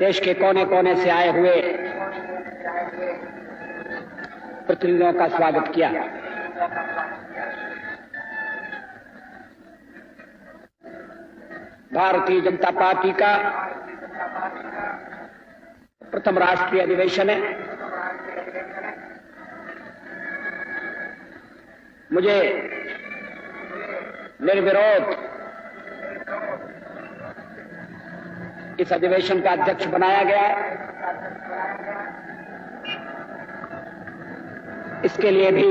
देश के कोने कोने से आए हुए प्रतिनिधियों का स्वागत किया। भारतीय जनता पार्टी का प्रथम राष्ट्रीय अधिवेशन है। मुझे निर्विरोध इस अधिवेशन का अध्यक्ष बनाया गया है। इसके लिए भी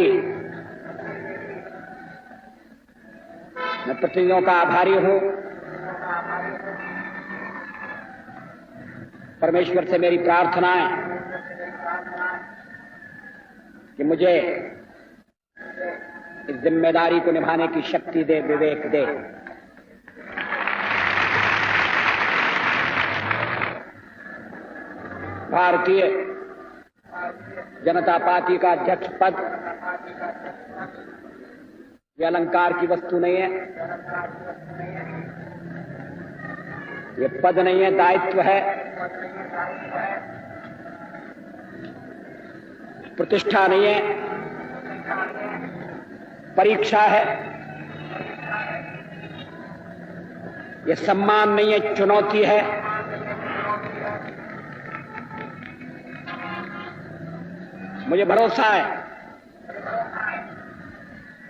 मैं प्रतिनिधियों का आभारी हूं। परमेश्वर से मेरी प्रार्थना है कि मुझे इस जिम्मेदारी को निभाने की शक्ति दे, विवेक दे। भारतीय जनता पार्टी का अध्यक्ष पद ये अलंकार की वस्तु नहीं है, ये पद नहीं है, दायित्व है, प्रतिष्ठा नहीं है, परीक्षा है। ये सम्मान नहीं है, चुनौती है। मुझे भरोसा है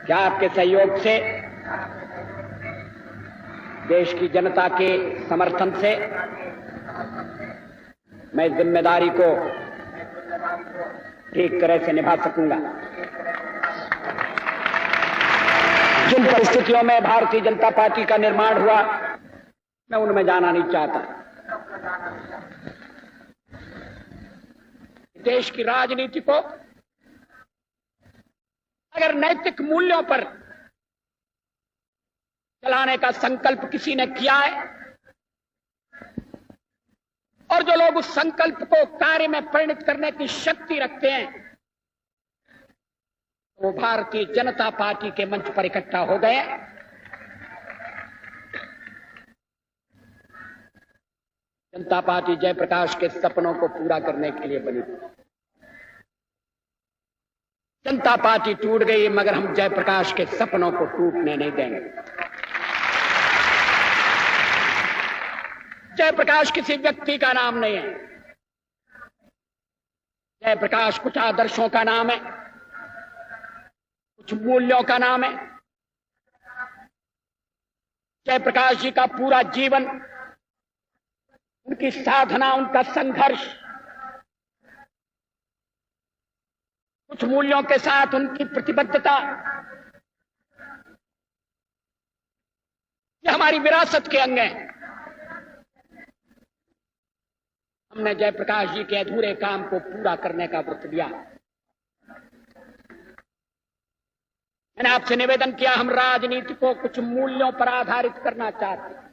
कि आपके सहयोग से, देश की जनता के समर्थन से मैं इस जिम्मेदारी को ठीक तरह से निभा सकूंगा। जिन परिस्थितियों में भारतीय जनता पार्टी का निर्माण हुआ, मैं उनमें जाना नहीं चाहता। देश की राजनीति को अगर नैतिक मूल्यों पर चलाने का संकल्प किसी ने किया है और जो लोग उस संकल्प को कार्य में परिणत करने की शक्ति रखते हैं, वो भारतीय जनता पार्टी के मंच पर इकट्ठा हो गए। जनता पार्टी जयप्रकाश के सपनों को पूरा करने के लिए बनी। जनता पार्टी टूट गई, मगर हम जयप्रकाश के सपनों को टूटने नहीं देंगे। जयप्रकाश किसी व्यक्ति का नाम नहीं है। जयप्रकाश कुछ आदर्शों का नाम है, कुछ मूल्यों का नाम है। जयप्रकाश जी का पूरा जीवन, उनकी साधना, उनका संघर्ष, कुछ मूल्यों के साथ उनकी प्रतिबद्धता, ये हमारी विरासत के अंग हैं। हमने जयप्रकाश जी के अधूरे काम को पूरा करने का व्रत लिया। मैंने आपसे निवेदन किया, हम राजनीति को कुछ मूल्यों पर आधारित करना चाहते हैं।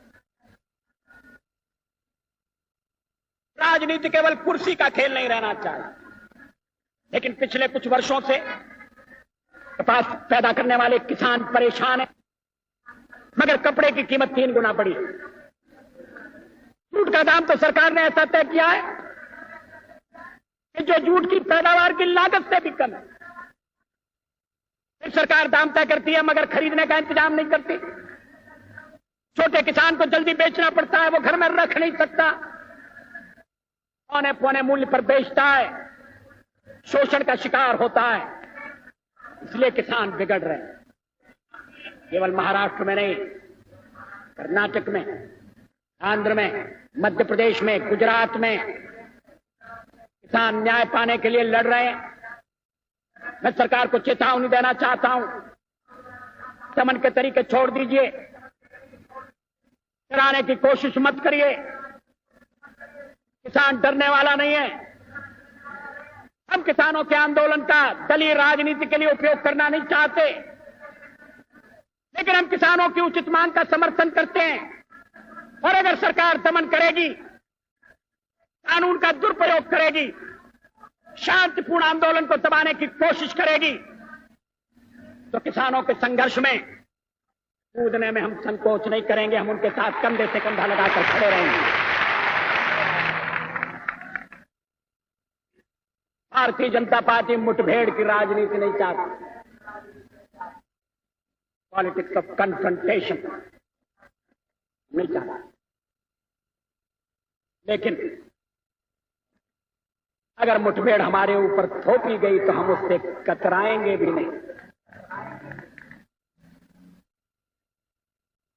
राजनीति केवल कुर्सी का खेल नहीं रहना चाहिए। लेकिन पिछले कुछ वर्षों से कपास पैदा करने वाले किसान परेशान हैं, मगर कपड़े की कीमत 3 गुना बढ़ी। जूट का दाम तो सरकार ने ऐसा तय किया है कि जो जूट की पैदावार की लागत से भी कम है। फिर सरकार दाम तय करती है, मगर खरीदने का इंतजाम नहीं करती। छोटे किसान को जल्दी बेचना पड़ता है, वो घर में रख नहीं सकता, औने पौने मूल्य पर बेचता है, शोषण का शिकार होता है। इसलिए किसान बिगड़ रहे हैं। केवल महाराष्ट्र में नहीं, कर्नाटक में, आंध्र में, मध्य प्रदेश में, गुजरात में किसान न्याय पाने के लिए लड़ रहे हैं। मैं सरकार को चेतावनी देना चाहता हूं, दमन के तरीके छोड़ दीजिए, डराने की कोशिश मत करिए। किसान डरने वाला नहीं है। हम किसानों के आंदोलन का दलीय राजनीति के लिए उपयोग करना नहीं चाहते, लेकिन हम किसानों की उचित मांग का समर्थन करते हैं। और अगर सरकार दमन करेगी, कानून का दुरुपयोग करेगी, शांतिपूर्ण आंदोलन को दबाने की कोशिश करेगी, तो किसानों के संघर्ष में कूदने में हम संकोच नहीं करेंगे। हम उनके साथ कंधे से कंधा लगाकर खड़े रहेंगे। भारतीय जनता पार्टी मुठभेड़ की राजनीति नहीं चाहती, पॉलिटिक्स ऑफ कन्फ्रंटेशन नहीं चाहती। लेकिन अगर मुठभेड़ हमारे ऊपर थोपी गई तो हम उससे कतराएंगे भी नहीं।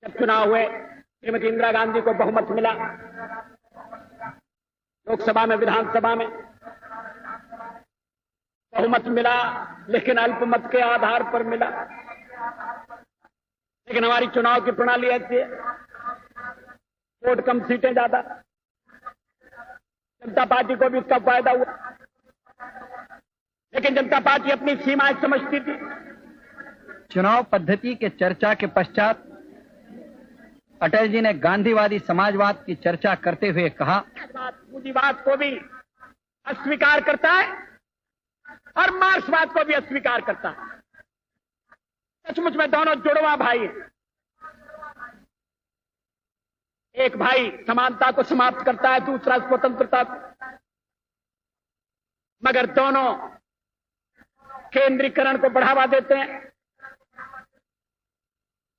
जब चुनाव हुए, श्रीमती इंदिरा गांधी को बहुमत मिला, लोकसभा में, विधानसभा में बहुमत मिला, लेकिन अल्पमत के आधार पर मिला। लेकिन हमारी चुनाव की प्रणाली ऐसी है, वोट कम, सीटें ज्यादा। जनता पार्टी को भी इसका फायदा हुआ, लेकिन जनता पार्टी अपनी सीमाएं समझती थी। चुनाव पद्धति के चर्चा के पश्चात अटल जी ने गांधीवादी समाजवाद की चर्चा करते हुए कहा, पूंजीवाद को भी अस्वीकार करता है और मार्क्सवाद को भी अस्वीकार करता है। सचमुच में दोनों जुड़वा भाई हैं। एक भाई समानता को समाप्त करता है, दूसरा स्वतंत्रता को। मगर दोनों केंद्रीकरण को बढ़ावा देते हैं।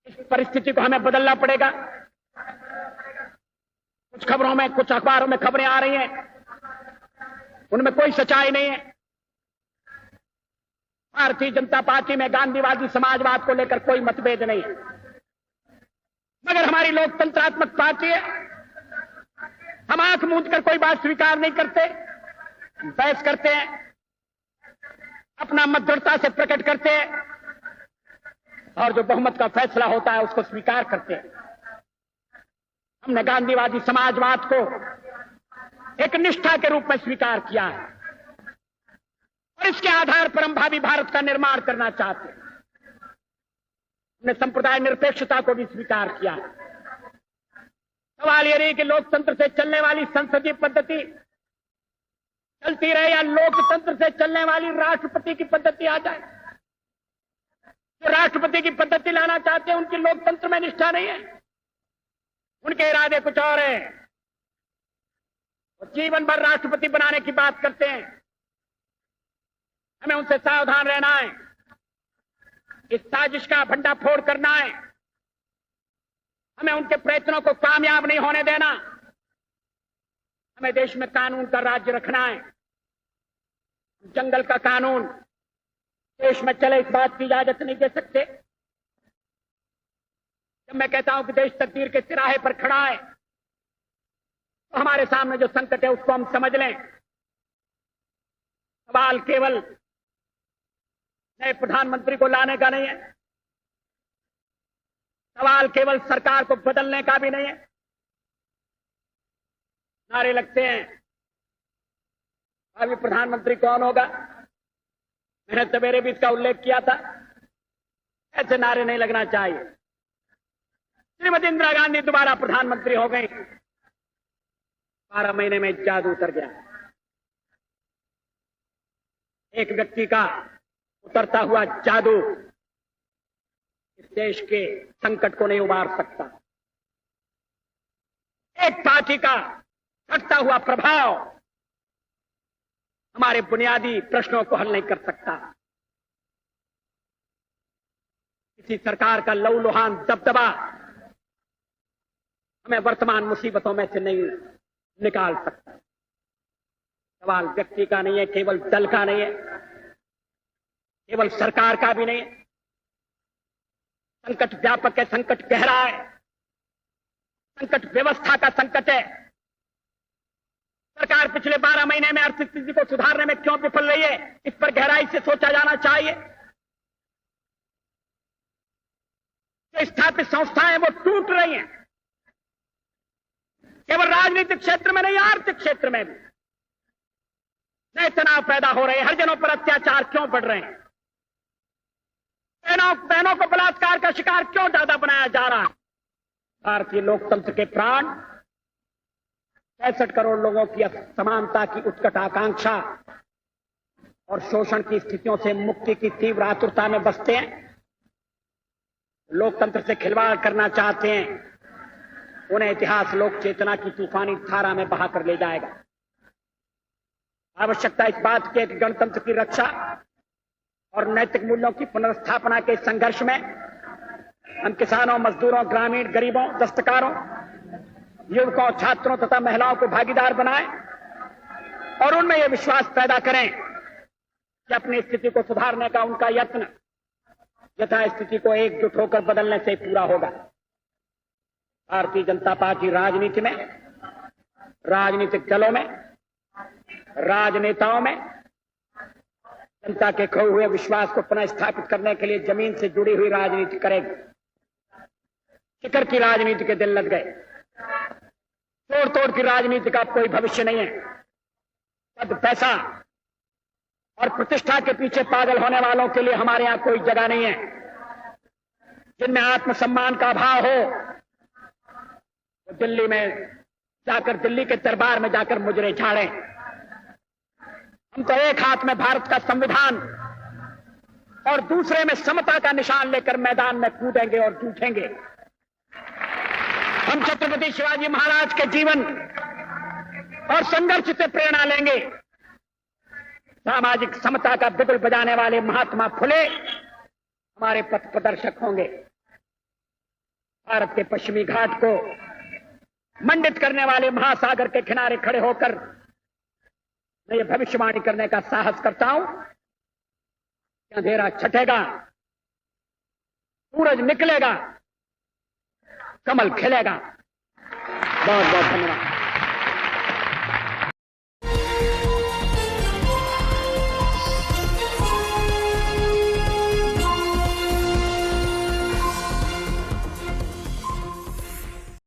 इस परिस्थिति को हमें बदलना पड़ेगा। कुछ खबरों में, कुछ अखबारों में खबरें आ रही हैं, उनमें कोई सच्चाई नहीं है। भारतीय जनता पार्टी में गांधीवादी समाजवाद को लेकर कोई मतभेद नहीं है, मगर हमारी लोकतंत्रात्मक पार्टी है। हम आंख मूंद कर कोई बात स्वीकार नहीं करते, बहस करते हैं, अपना मत दृढ़ता से प्रकट करते हैं और जो बहुमत का फैसला होता है उसको स्वीकार करते हैं। हमने गांधीवादी समाजवाद को एक निष्ठा के रूप में स्वीकार किया है और इसके आधार पर हम भावी भारत का निर्माण करना चाहते हैं। हमने संप्रदाय निरपेक्षता को भी स्वीकार किया है। सवाल यह नहीं कि लोकतंत्र से चलने वाली संसदीय पद्धति चलती रहे या लोकतंत्र से चलने वाली राष्ट्रपति की पद्धति आ जाए। जो राष्ट्रपति की पद्धति लाना चाहते हैं उनकी लोकतंत्र में निष्ठा नहीं है, उनके इरादे कुछ और है। वो जीवन भर राष्ट्रपति बनाने की बात करते हैं। हमें उनसे सावधान रहना है। इस साजिश का भंडाफोड़ करना है। हमें उनके प्रयत्नों को कामयाब नहीं होने देना। हमें देश में कानून का राज्य रखना है। जंगल का कानून देश में चले, इस बात की इजाजत नहीं दे सकते। जब मैं कहता हूं कि देश तकदीर के तिराहे पर खड़ा है, तो हमारे सामने जो संकट है उसको हम समझ लें। सवाल केवल नए प्रधानमंत्री को लाने का नहीं है, सवाल केवल सरकार को बदलने का भी नहीं है। नारे लगते हैं, अभी प्रधानमंत्री कौन होगा? मैंने सवेरे भी इसका उल्लेख किया था। ऐसे नारे नहीं लगना चाहिए। श्रीमती इंदिरा गांधी दोबारा प्रधानमंत्री हो गई। 12 महीने में जादू उतर गया। एक व्यक्ति का उतरता हुआ जादू इस देश के संकट को नहीं उबार सकता। एक पार्टी का घटता हुआ प्रभाव हमारे बुनियादी प्रश्नों को हल नहीं कर सकता। किसी सरकार का लहूलुहान दबदबा हमें वर्तमान मुसीबतों में से नहीं निकाल सकता। सवाल व्यक्ति का नहीं है, केवल दल का नहीं है, केवल सरकार का भी नहीं है। संकट व्यापक है, संकट गहरा है, संकट व्यवस्था का संकट है। सरकार पिछले 12 महीने में आर्थिक स्थिति को सुधारने में क्यों विफल रही है, इस पर गहराई से सोचा जाना चाहिए। जो स्थापित संस्थाएं वो टूट रही हैं, केवल राजनीतिक क्षेत्र में नहीं, आर्थिक क्षेत्र में भी नए तनाव पैदा हो रहे हैं। हर जनों पर अत्याचार क्यों बढ़ रहे हैं? बहनों को बलात्कार का शिकार क्यों ज्यादा बनाया जा रहा है? भारतीय लोकतंत्र के प्राण 65 करोड़ लोगों की समानता की उत्कट आकांक्षा और शोषण की स्थितियों से मुक्ति की तीव्र आतुरता में बसते हैं। लोकतंत्र से खिलवाड़ करना चाहते हैं, उन्हें इतिहास लोक चेतना की तूफानी धारा में बहाकर ले जाएगा। आवश्यकता इस बात की है कि गणतंत्र की रक्षा और नैतिक मूल्यों की पुनर्स्थापना के संघर्ष में हम किसानों, मजदूरों, ग्रामीण, गरीबों, दस्तकारों, युवकों, छात्रों तथा महिलाओं को भागीदार बनाएं और उनमें यह विश्वास पैदा करें कि अपनी स्थिति को सुधारने का उनका यत्न यथा स्थिति को एकजुट होकर बदलने से पूरा होगा। भारतीय जनता पार्टी राजनीति में, राजनीतिक दलों में, राजनेताओं में जनता के खोए हुए विश्वास को पुनः स्थापित करने के लिए जमीन से जुड़ी हुई राजनीति करेगी। शिखर की राजनीति के दिन लग गए, तोड़ तोड़ की राजनीति का कोई भविष्य नहीं है। पद, पैसा और प्रतिष्ठा के पीछे पागल होने वालों के लिए हमारे यहां कोई जगह नहीं है। जिनमें आत्मसम्मान का अभाव हो वो दिल्ली में जाकर, दिल्ली के दरबार में जाकर मुजरे झाड़ें। हम तो एक हाथ में भारत का संविधान और दूसरे में समता का निशान लेकर मैदान में कूदेंगे और जूझेंगे। हम छत्रपति शिवाजी महाराज के जीवन और संघर्ष से प्रेरणा लेंगे। सामाजिक समता का बिगुल बजाने वाले महात्मा फुले हमारे पथ प्रदर्शक होंगे। भारत के पश्चिमी घाट को मंडित करने वाले महासागर के किनारे खड़े होकर मैं ये भविष्यवाणी करने का साहस करता हूं कि अंधेरा छटेगा, सूरज निकलेगा, कमल खिलेगा। बहुत बहुत धन्यवाद।